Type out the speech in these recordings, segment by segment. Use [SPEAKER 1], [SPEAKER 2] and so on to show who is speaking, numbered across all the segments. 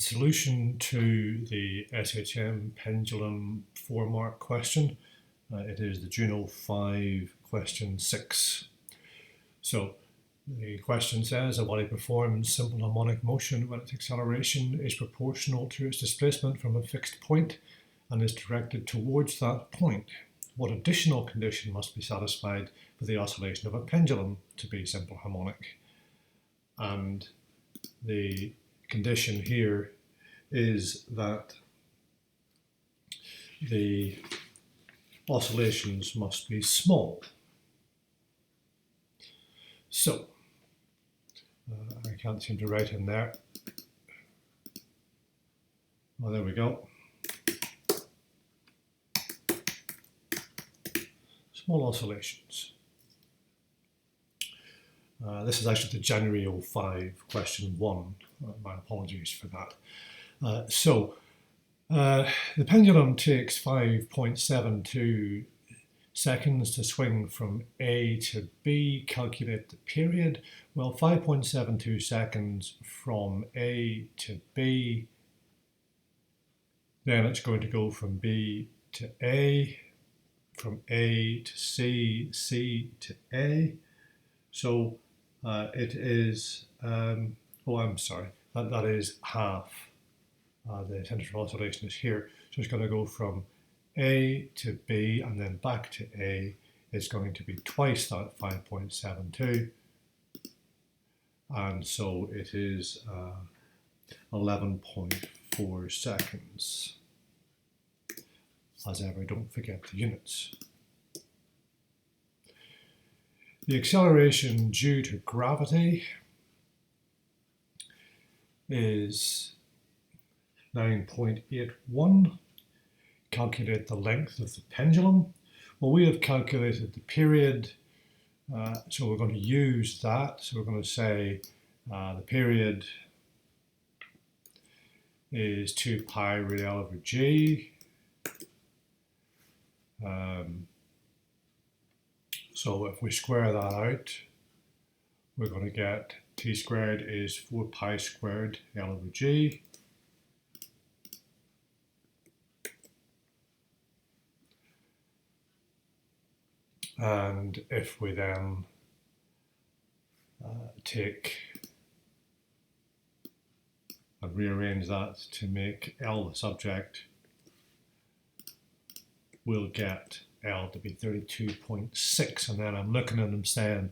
[SPEAKER 1] Solution to the SHM pendulum 4-mark question. It is the Juno 5 question 6. So the question says a body performs simple harmonic motion when its acceleration is proportional to its displacement from a fixed point and is directed towards that point. What additional condition must be satisfied for the oscillation of a pendulum to be simple harmonic? And the condition here is that the oscillations must be small. So, I can't seem to write in there. Well, there we go. Small oscillations. This is actually the January 05 question 1. My apologies for that. The pendulum takes 5.72 seconds to swing from A to B. Calculate the period. Well, 5.72 seconds from A to B. Then it's going to go from B to A, from A to C, C to A. So it is, that is half. The center of oscillation is here. So it's going to go from A to B and then back to A. It's going to be twice that 5.72. And so it is 11.4 seconds. As ever, don't forget the units. The acceleration due to gravity is 9.81. Calculate the length of the pendulum. Well, we have calculated the period, so we're going to use that. So we're going to say the period is 2 pi root L over G. So if we square that out, we're going to get T squared is 4 pi squared L over G. And if we then take and rearrange that to make L the subject, we'll get L to be 32.6. And then I'm looking at them saying,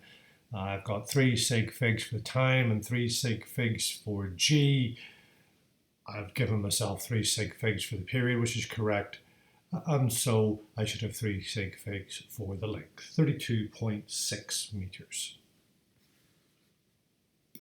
[SPEAKER 1] I've got 3 sig figs for time and 3 sig figs for G. I've given myself 3 sig figs for the period, which is correct. And so I should have 3 sig figs for the length, 32.6 meters.